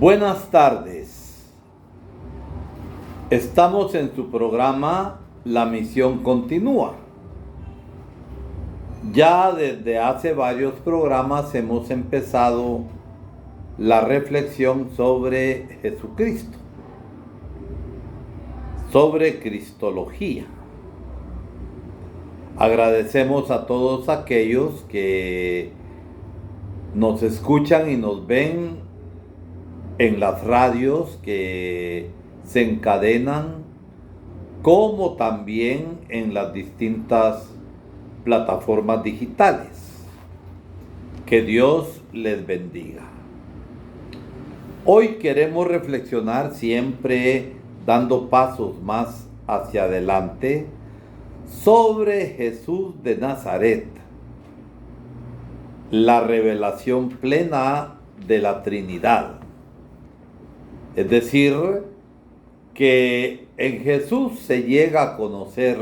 Buenas tardes. Estamos en su programa La Misión Continúa. Ya desde hace varios programas hemos empezado la reflexión sobre Jesucristo, sobre Cristología. Agradecemos a todos aquellos que nos escuchan y nos ven en las radios que se encadenan, como también en las distintas plataformas digitales. Que Dios les bendiga. Hoy queremos reflexionar, siempre dando pasos más hacia adelante, sobre Jesús de Nazaret, la revelación plena de la Trinidad. Es decir, que en Jesús se llega a conocer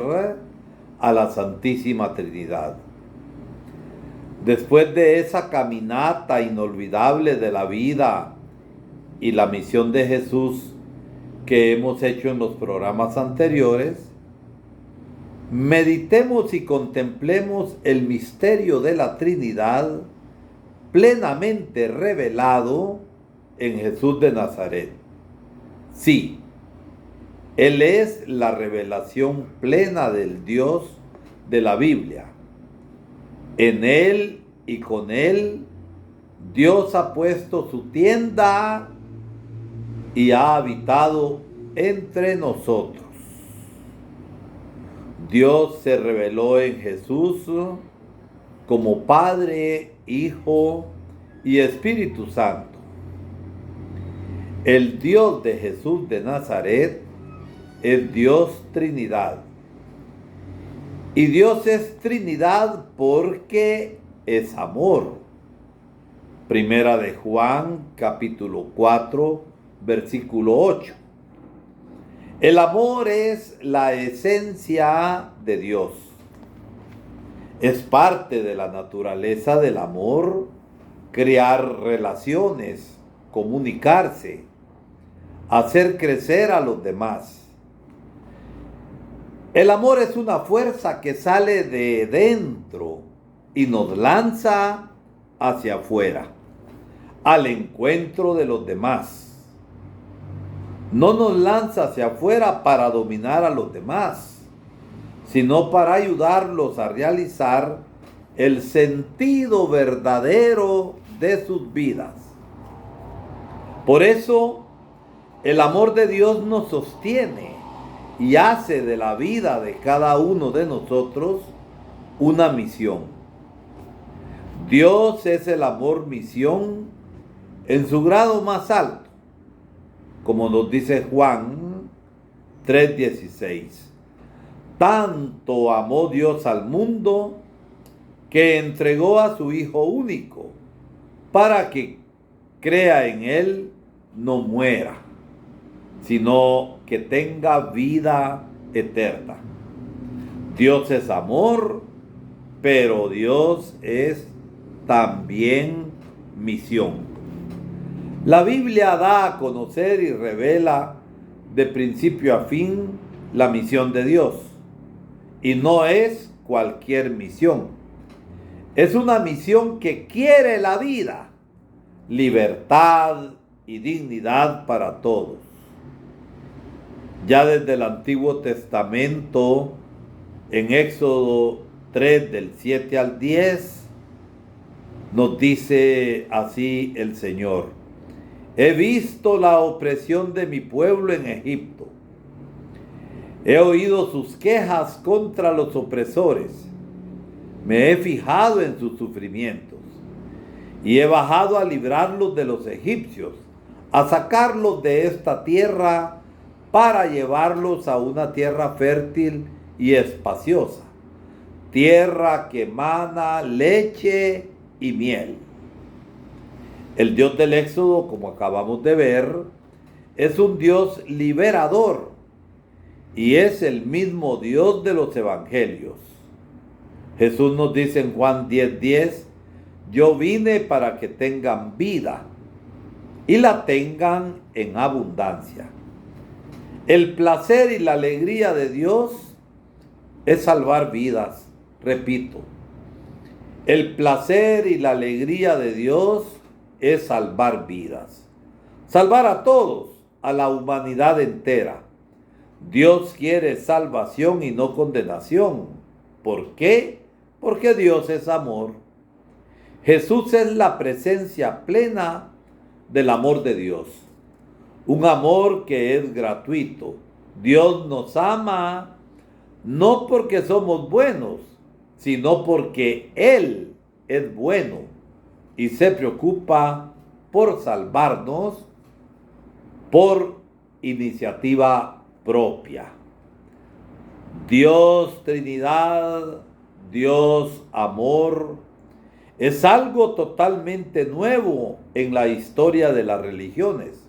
a la Santísima Trinidad. Después de esa caminata inolvidable de la vida y la misión de Jesús que hemos hecho en los programas anteriores, meditemos y contemplemos el misterio de la Trinidad plenamente revelado en Jesús de Nazaret. Sí, Él es la revelación plena del Dios de la Biblia. En Él y con Él, Dios ha puesto su tienda y ha habitado entre nosotros. Dios se reveló en Jesús como Padre, Hijo y Espíritu Santo. El Dios de Jesús de Nazaret es Dios Trinidad. Y Dios es Trinidad porque es amor. Primera de Juan, capítulo 4, versículo 8. El amor es la esencia de Dios. Es parte de la naturaleza del amor crear relaciones, comunicarse, hacer crecer a los demás. El amor es una fuerza que sale de dentro y nos lanza hacia afuera, al encuentro de los demás. No nos lanza hacia afuera para dominar a los demás, sino para ayudarlos a realizar el sentido verdadero de sus vidas. Por eso, el amor de Dios nos sostiene y hace de la vida de cada uno de nosotros una misión. Dios es el amor misión en su grado más alto, como nos dice Juan 3:16. Tanto amó Dios al mundo que entregó a su Hijo único, para que crea en Él no muera, sino que tenga vida eterna. Dios es amor, pero Dios es también misión. La Biblia da a conocer y revela de principio a fin la misión de Dios. Y no es cualquier misión. Es una misión que quiere la vida, libertad y dignidad para todos. Ya desde el Antiguo Testamento, en Éxodo 3, del 7 al 10, nos dice así el Señor: he visto la opresión de mi pueblo en Egipto. He oído sus quejas contra los opresores. Me he fijado en sus sufrimientos y he bajado a librarlos de los egipcios, a sacarlos de esta tierra para llevarlos a una tierra fértil y espaciosa, tierra que emana leche y miel. El Dios del Éxodo, como acabamos de ver, es un Dios liberador y es el mismo Dios de los evangelios. Jesús nos dice en Juan 10:10, yo vine para que tengan vida y la tengan en abundancia. El placer y la alegría de Dios es salvar vidas, repito. El placer y la alegría de Dios es salvar vidas. Salvar a todos, a la humanidad entera. Dios quiere salvación y no condenación. ¿Por qué? Porque Dios es amor. Jesús es la presencia plena del amor de Dios. Un amor que es gratuito. Dios nos ama no porque somos buenos, sino porque Él es bueno y se preocupa por salvarnos por iniciativa propia. Dios Trinidad, Dios Amor, es algo totalmente nuevo en la historia de las religiones,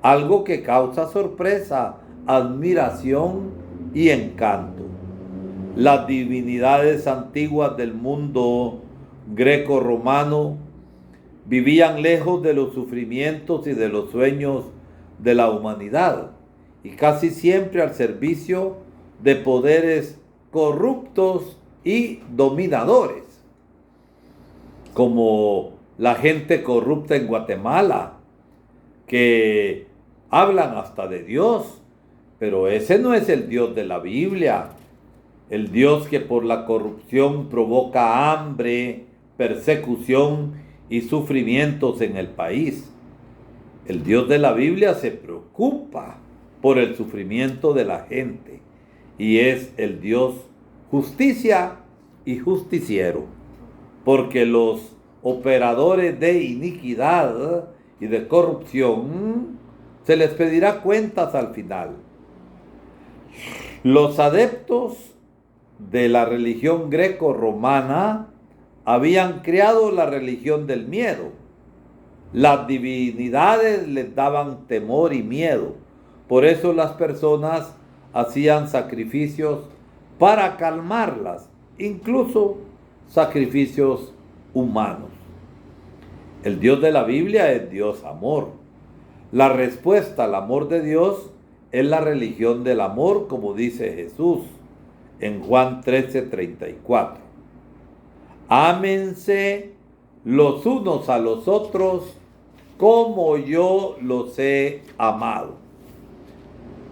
algo que causa sorpresa, admiración y encanto. Las divinidades antiguas del mundo greco-romano vivían lejos de los sufrimientos y de los sueños de la humanidad y casi siempre al servicio de poderes corruptos y dominadores, como la gente corrupta en Guatemala, que hablan hasta de Dios, pero ese no es el Dios de la Biblia. El Dios que por la corrupción provoca hambre, persecución y sufrimientos en el país. El Dios de la Biblia se preocupa por el sufrimiento de la gente y es el Dios justicia y justiciero, porque los operadores de iniquidad y de corrupción se les pedirá cuentas al final. Los adeptos de la religión greco-romana habían creado la religión del miedo. Las divinidades les daban temor y miedo. Por eso las personas hacían sacrificios para calmarlas, incluso sacrificios humanos. El Dios de la Biblia es Dios amor. La respuesta al amor de Dios es la religión del amor, como dice Jesús en Juan 13:34. Ámense los unos a los otros como yo los he amado.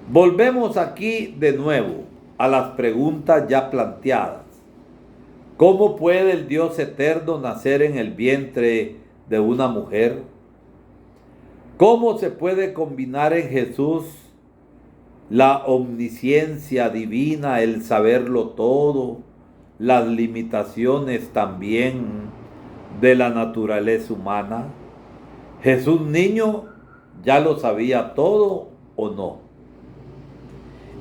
Volvemos aquí de nuevo a las preguntas ya planteadas. ¿Cómo puede el Dios eterno nacer en el vientre de una mujer? ¿Cómo se puede combinar en Jesús la omnisciencia divina, el saberlo todo, las limitaciones también de la naturaleza humana? ¿Jesús niño ya lo sabía todo o no?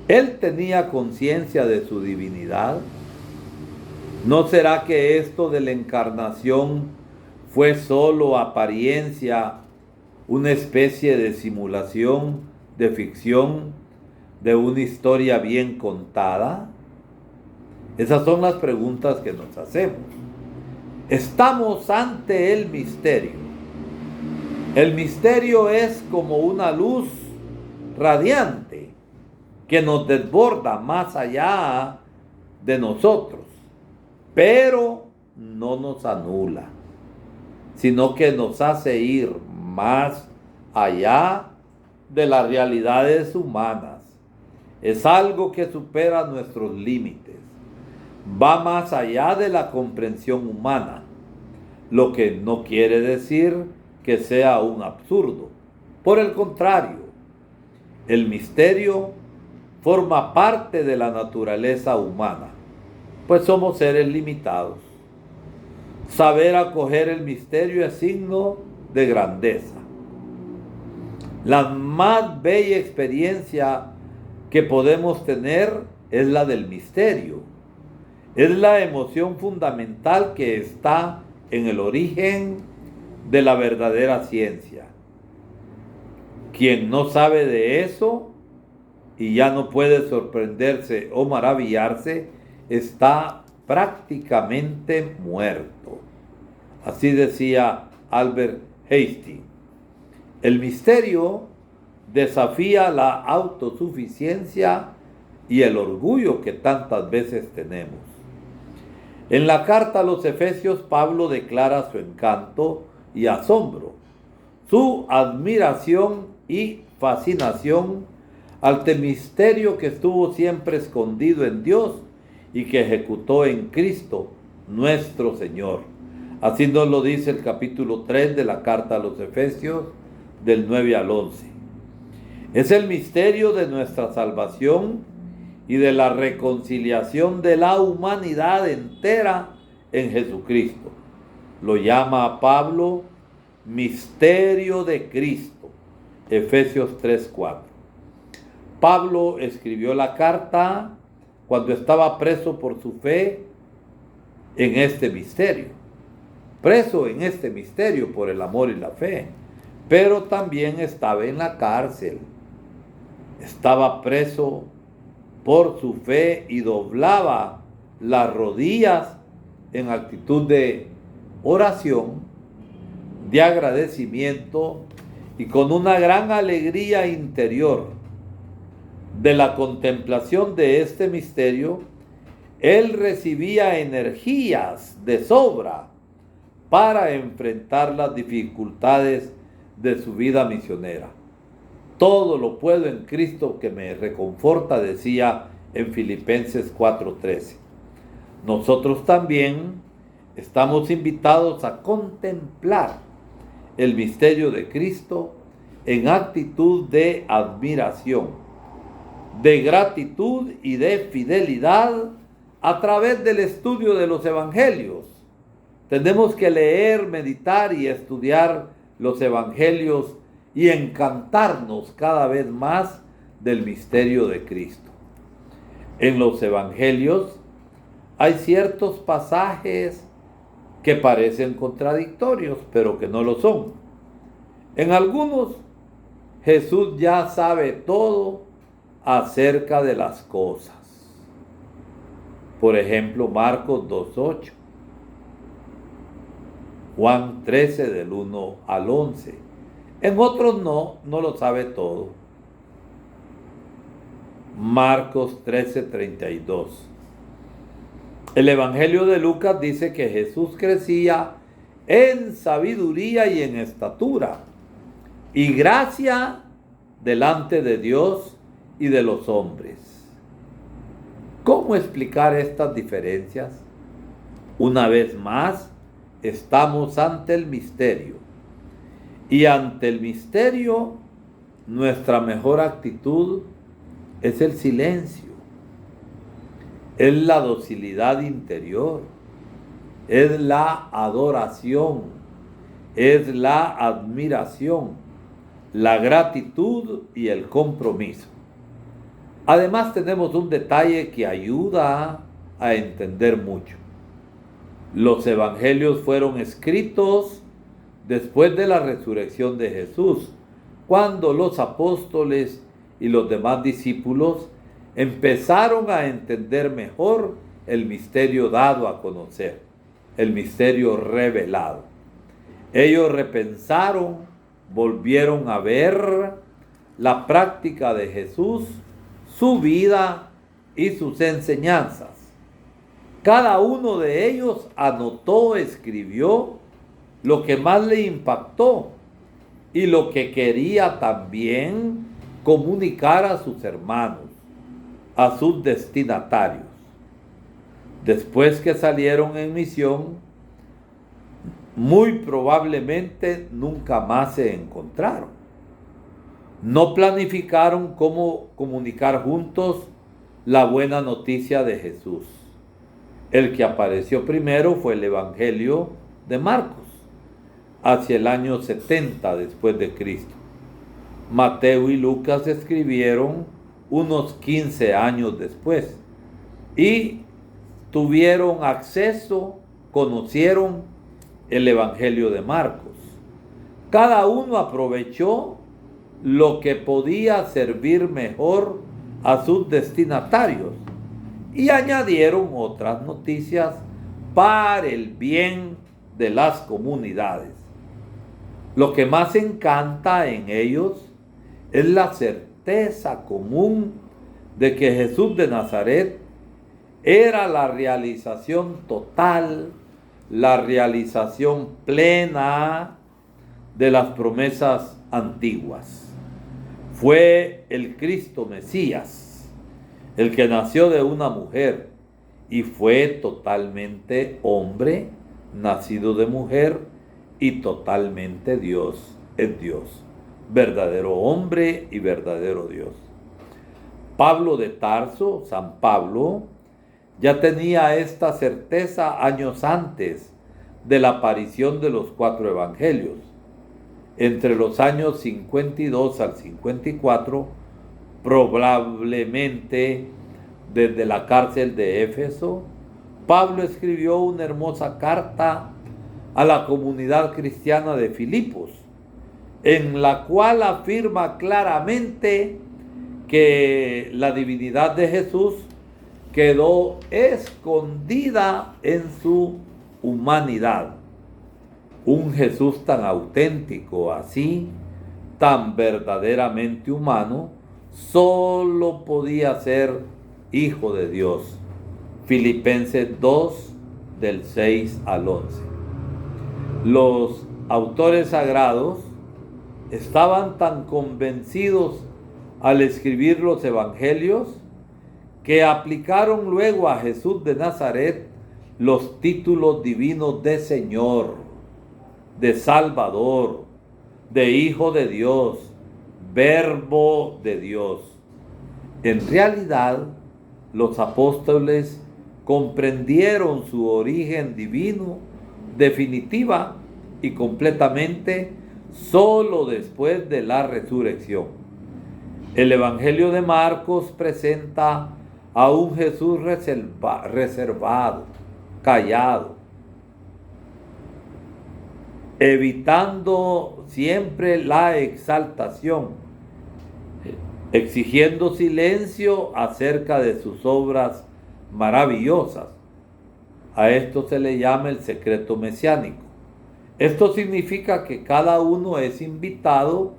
¿Él tenía conciencia de su divinidad? ¿No será que esto de la encarnación fue solo apariencia, una especie de simulación, de ficción, de una historia bien contada? Esas son las preguntas que nos hacemos. Estamos ante el misterio. El misterio es como una luz radiante que nos desborda más allá de nosotros, pero no nos anula, sino que nos hace ir más allá de las realidades humanas. Es algo que supera nuestros límites, va más allá de la comprensión humana, lo que no quiere decir que sea un absurdo. Por el contrario, el misterio forma parte de la naturaleza humana, pues somos seres limitados. Saber acoger el misterio es signo de grandeza. La más bella experiencia que podemos tener es la del misterio. Es la emoción fundamental que está en el origen de la verdadera ciencia. Quien no sabe de eso y ya no puede sorprenderse o maravillarse, está prácticamente muerto. Así decía Albert Einstein. El misterio desafía la autosuficiencia y el orgullo que tantas veces tenemos. En la carta a los Efesios, Pablo declara su encanto y asombro, su admiración y fascinación ante el misterio que estuvo siempre escondido en Dios y que ejecutó en Cristo, nuestro Señor. Así nos lo dice el capítulo 3 de la carta a los Efesios, del 9 al 11. Es el misterio de nuestra salvación y de la reconciliación de la humanidad entera en Jesucristo. Lo llama Pablo misterio de Cristo, Efesios 3:4. Pablo escribió la carta cuando estaba preso por su fe en este misterio. Preso en este misterio por el amor y la fe. Pero también estaba en la cárcel. Estaba preso por su fe y doblaba las rodillas en actitud de oración, de agradecimiento y con una gran alegría interior de la contemplación de este misterio. Él recibía energías de sobra para enfrentar las dificultades de su vida misionera. Todo lo puedo en Cristo que me reconforta, decía en Filipenses 4:13. Nosotros también estamos invitados a contemplar el misterio de Cristo en actitud de admiración, de gratitud y de fidelidad a través del estudio de los evangelios. Tenemos que leer, meditar y estudiar los evangelios y encantarnos cada vez más del misterio de Cristo. En los evangelios hay ciertos pasajes que parecen contradictorios, pero que no lo son. En algunos, Jesús ya sabe todo acerca de las cosas. Por ejemplo, Marcos 2:8, Juan 13 del 1 al 11. En otros no lo sabe todo. Marcos 13:32. El Evangelio de Lucas dice que Jesús crecía en sabiduría y en estatura y gracia delante de Dios y de los hombres. ¿Cómo explicar estas diferencias? Una vez más, estamos ante el misterio. Y ante el misterio, nuestra mejor actitud es el silencio, es la docilidad interior, es la adoración, es la admiración, la gratitud y el compromiso. Además, tenemos un detalle que ayuda a entender mucho. Los evangelios fueron escritos después de la resurrección de Jesús, cuando los apóstoles y los demás discípulos empezaron a entender mejor el misterio dado a conocer, el misterio revelado. Ellos repensaron, volvieron a ver la práctica de Jesús, su vida y sus enseñanzas. Cada uno de ellos anotó, escribió lo que más le impactó y lo que quería también comunicar a sus hermanos, a sus destinatarios. Después que salieron en misión, muy probablemente nunca más se encontraron. No planificaron cómo comunicar juntos la buena noticia de Jesús. El que apareció primero fue el Evangelio de Marcos, hacia el año 70 después de Cristo. Mateo y Lucas escribieron unos 15 años después y tuvieron acceso, conocieron el Evangelio de Marcos. Cada uno aprovechó lo que podía servir mejor a sus destinatarios y añadieron otras noticias para el bien de las comunidades. Lo que más encanta en ellos es la certeza común de que Jesús de Nazaret era la realización total, la realización plena de las promesas antiguas. Fue el Cristo Mesías, el que nació de una mujer y fue totalmente hombre, nacido de mujer y totalmente Dios, es Dios, verdadero hombre y verdadero Dios. Pablo de Tarso, San Pablo, ya tenía esta certeza años antes de la aparición de los 4 evangelios. Entre los años 52 al 54, probablemente desde la cárcel de Éfeso, Pablo escribió una hermosa carta a la comunidad cristiana de Filipos, en la cual afirma claramente que la divinidad de Jesús quedó escondida en su humanidad. Un Jesús tan auténtico, así, tan verdaderamente humano, solo podía ser Hijo de Dios. Filipenses 2, del 6 al 11. Los autores sagrados estaban tan convencidos al escribir los evangelios que aplicaron luego a Jesús de Nazaret los títulos divinos de Señor, de Salvador, de Hijo de Dios, Verbo de Dios. En realidad, los apóstoles comprendieron su origen divino definitiva y completamente solo después de la resurrección. El Evangelio de Marcos presenta a un Jesús reservado, callado, evitando siempre la exaltación, exigiendo silencio acerca de sus obras maravillosas. A esto se le llama el secreto mesiánico. Esto significa que cada uno es invitado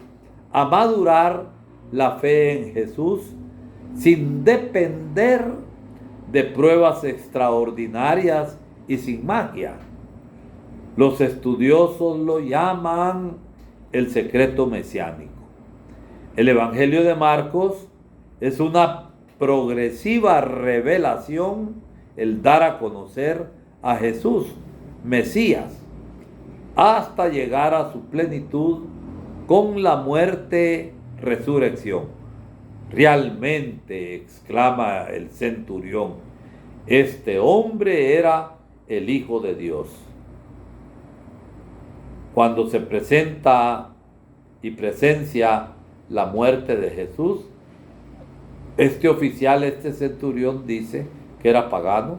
a madurar la fe en Jesús sin depender de pruebas extraordinarias y sin magia. Los estudiosos lo llaman el secreto mesiánico. El Evangelio de Marcos es una progresiva revelación, el dar a conocer a Jesús, Mesías, hasta llegar a su plenitud con la muerte, resurrección. Realmente, exclama el centurión, este hombre era el Hijo de Dios. Cuando se presenta y presencia la muerte de Jesús, este oficial, este centurión dice que era pagano.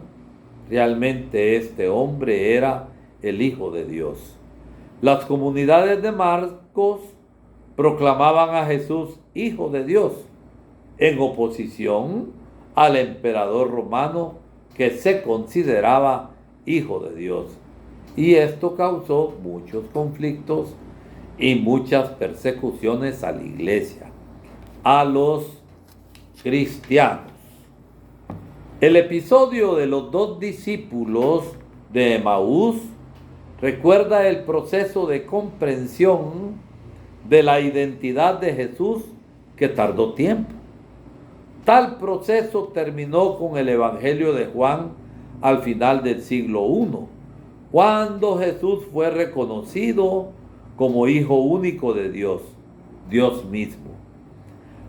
Realmente este hombre era el Hijo de Dios. Las comunidades de Marcos proclamaban a Jesús Hijo de Dios, en oposición al emperador romano que se consideraba Hijo de Dios. Y esto causó muchos conflictos y muchas persecuciones a la iglesia, a los cristianos. El episodio de los 2 discípulos de Emaús recuerda el proceso de comprensión de la identidad de Jesús que tardó tiempo. Tal proceso terminó con el Evangelio de Juan al final del siglo I, cuando Jesús fue reconocido como Hijo único de Dios, Dios mismo.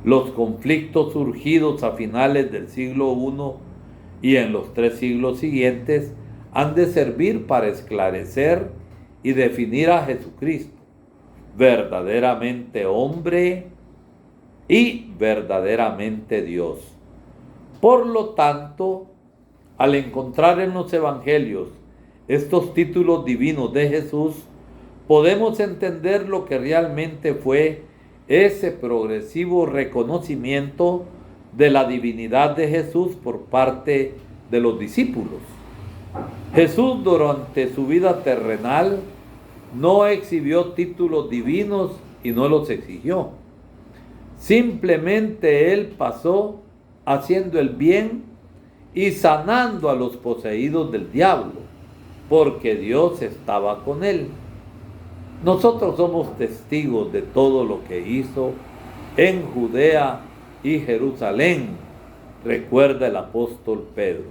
Los conflictos surgidos a finales del siglo I y en los 3 siglos siguientes han de servir para esclarecer y definir a Jesucristo, verdaderamente hombre y verdaderamente Dios. Por lo tanto, al encontrar en los evangelios estos títulos divinos de Jesús, podemos entender lo que realmente fue ese progresivo reconocimiento de la divinidad de Jesús por parte de los discípulos. Jesús, durante su vida terrenal, No exhibió títulos divinos y no los exigió. Simplemente él pasó haciendo el bien y sanando a los poseídos del diablo, porque Dios estaba con él. Nosotros somos testigos de todo lo que hizo en Judea y Jerusalén, recuerda el apóstol Pedro.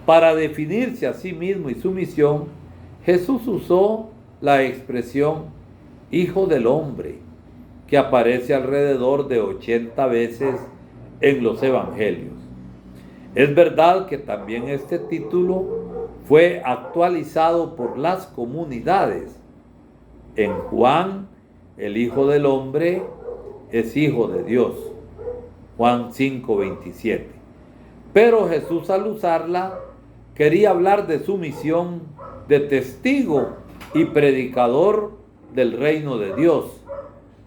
Para definirse a sí mismo y su misión, Jesús usó la expresión Hijo del Hombre, que aparece alrededor de 80 veces en los evangelios. Es verdad que también este título fue actualizado por las comunidades. En Juan, el Hijo del Hombre es Hijo de Dios. Juan 5:27. Pero Jesús, al usarla, quería hablar de su misión de testigo y predicador del reino de Dios.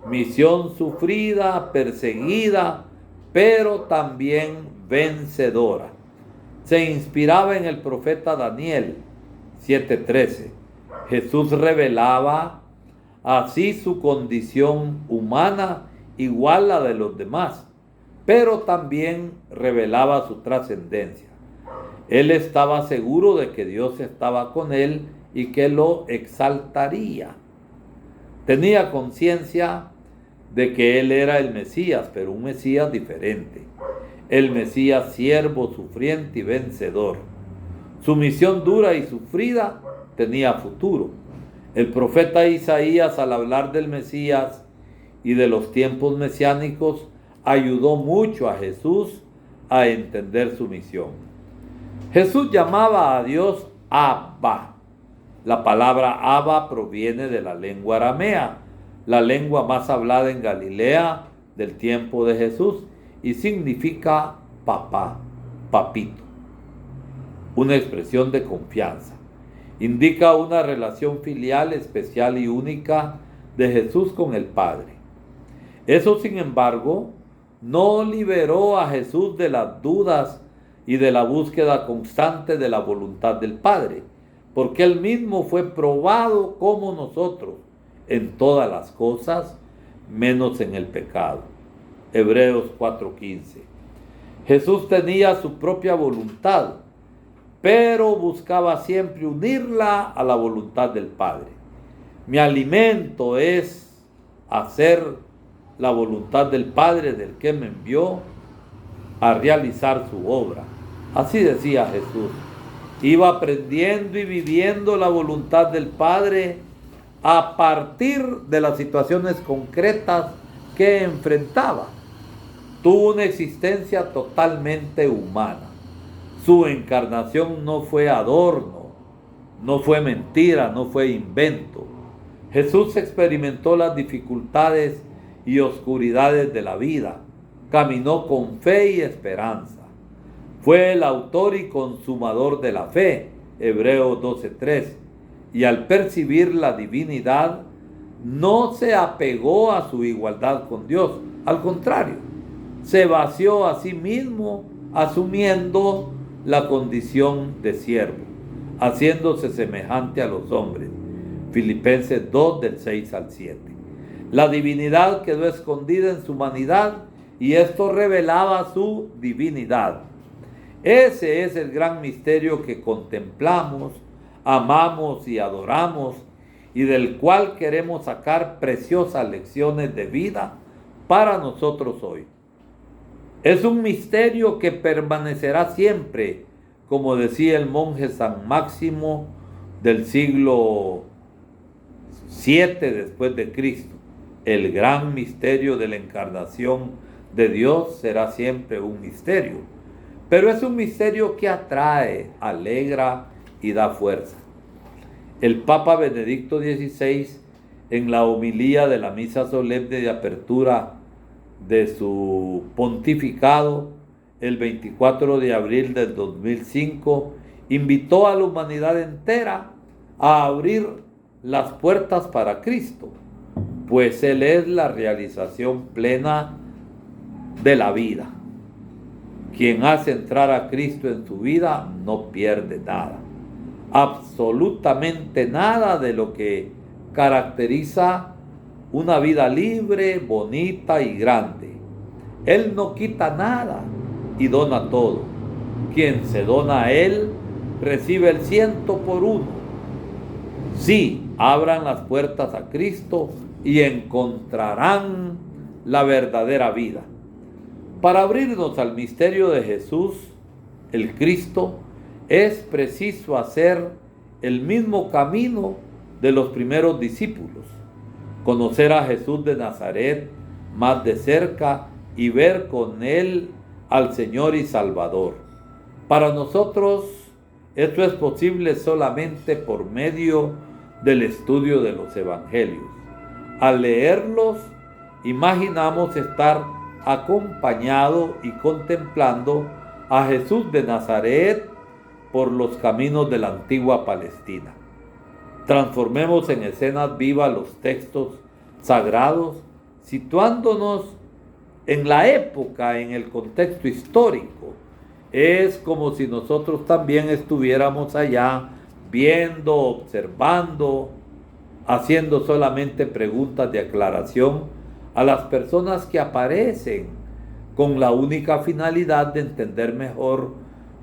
Misión sufrida, perseguida, pero también vencedora. Se inspiraba en el profeta Daniel 7:13. Jesús revelaba así su condición humana igual a la de los demás, pero también revelaba su trascendencia. Él estaba seguro de que Dios estaba con él y que lo exaltaría. Tenía conciencia de que él era el Mesías, pero un Mesías diferente. El Mesías siervo, sufriente y vencedor. Su misión dura y sufrida tenía futuro. El profeta Isaías, al hablar del Mesías y de los tiempos mesiánicos, ayudó mucho a Jesús a entender su misión. Jesús llamaba a Dios Abba. La palabra Abba proviene de la lengua aramea, la lengua más hablada en Galilea del tiempo de Jesús, y significa papá, papito. Una expresión de confianza. Indica una relación filial especial y única de Jesús con el Padre. Eso, sin embargo, no liberó a Jesús de las dudas y de la búsqueda constante de la voluntad del Padre, porque él mismo fue probado como nosotros en todas las cosas, menos en el pecado. Hebreos 4:15. Jesús tenía su propia voluntad, pero buscaba siempre unirla a la voluntad del Padre. Mi alimento es hacer la voluntad del Padre, del que me envió a realizar su obra. Así decía Jesús. Iba aprendiendo y viviendo la voluntad del Padre a partir de las situaciones concretas que enfrentaba. Tuvo una existencia totalmente humana. Su encarnación no fue adorno, no fue mentira, no fue invento. Jesús experimentó las dificultades y oscuridades de la vida. Caminó con fe y esperanza. Fue el autor y consumador de la fe, Hebreos 12:3. Y al percibir la divinidad, no se apegó a su igualdad con Dios. Al contrario, se vació a sí mismo, asumiendo la condición de siervo, haciéndose semejante a los hombres. Filipenses 2, del 6 al 7. La divinidad quedó escondida en su humanidad y esto revelaba su divinidad. Ese es el gran misterio que contemplamos, amamos y adoramos, y del cual queremos sacar preciosas lecciones de vida para nosotros hoy. Es un misterio que permanecerá siempre, como decía el monje San Máximo del siglo VII después de Cristo. El gran misterio de la encarnación de Dios será siempre un misterio, pero es un misterio que atrae, alegra y da fuerza. El Papa Benedicto XVI, en la homilía de la misa solemne de apertura de su pontificado, el 24 de abril del 2005, invitó a la humanidad entera a abrir las puertas para Cristo, pues Él es la realización plena de la vida. Quien hace entrar a Cristo en su vida no pierde nada, absolutamente nada de lo que caracteriza una vida libre, bonita y grande. Él no quita nada y dona todo. Quien se dona a Él recibe el 100 por 1. Sí, abran las puertas a Cristo y encontrarán la verdadera vida. Para abrirnos al misterio de Jesús, el Cristo, es preciso hacer el mismo camino de los primeros discípulos, conocer a Jesús de Nazaret más de cerca y ver con Él al Señor y Salvador. Para nosotros esto es posible solamente por medio del estudio de los evangelios. Al leerlos, imaginamos estar acompañado y contemplando a Jesús de Nazaret por los caminos de la antigua Palestina. Transformemos en escenas vivas los textos sagrados, situándonos en la época, en el contexto histórico. Es como si nosotros también estuviéramos allá viendo, observando, haciendo solamente preguntas de aclaración a las personas que aparecen con la única finalidad de entender mejor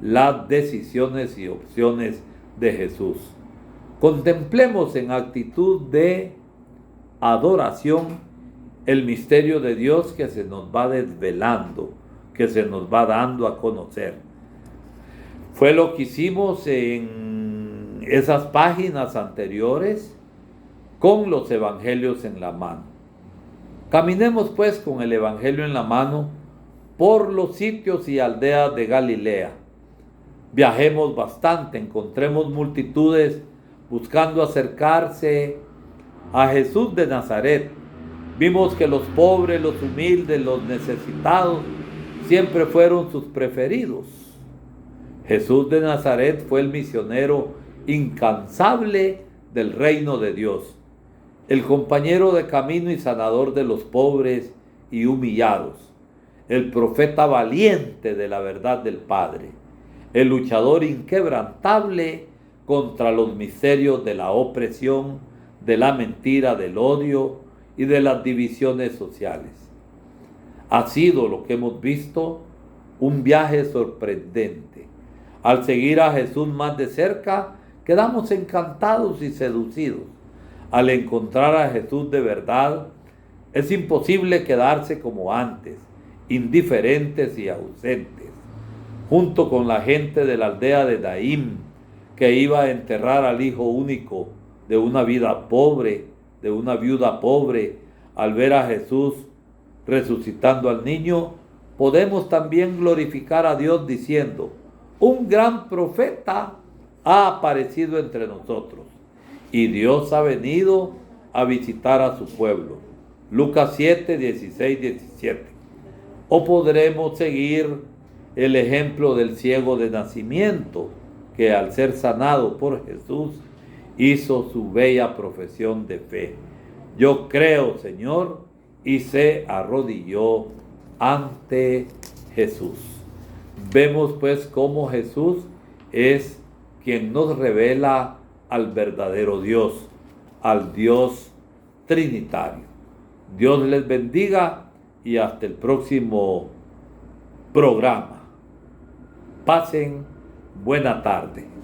las decisiones y opciones de Jesús. Contemplemos en actitud de adoración el misterio de Dios que se nos va desvelando, que se nos va dando a conocer. Fue lo que hicimos en esas páginas anteriores con los evangelios en la mano. Caminemos pues con el evangelio en la mano por los sitios y aldeas de Galilea. Viajemos bastante, encontremos multitudes buscando acercarse a Jesús de Nazaret. Vimos que los pobres, los humildes, los necesitados siempre fueron sus preferidos. Jesús de Nazaret fue el misionero incansable del reino de Dios, el compañero de camino y sanador de los pobres y humillados, el profeta valiente de la verdad del Padre, el luchador inquebrantable contra los misterios de la opresión, de la mentira, del odio y de las divisiones sociales. Ha sido, lo que hemos visto, un viaje sorprendente. Al seguir a Jesús más de cerca, quedamos encantados y seducidos. Al encontrar a Jesús de verdad, es imposible quedarse como antes, indiferentes y ausentes, junto con la gente de la aldea de Naín, que iba a enterrar al hijo único de una vida pobre, de una viuda pobre. Al ver a Jesús resucitando al niño, podemos también glorificar a Dios diciendo: un gran profeta ha aparecido entre nosotros y Dios ha venido a visitar a su pueblo. Lucas 7, 16, 17. O podremos seguir el ejemplo del ciego de nacimiento, que al ser sanado por Jesús hizo su bella profesión de fe: yo creo, Señor, y se arrodilló ante Jesús. Vemos pues cómo Jesús es quien nos revela al verdadero Dios, al Dios trinitario. Dios les bendiga y hasta el próximo programa. Pasen buena tarde.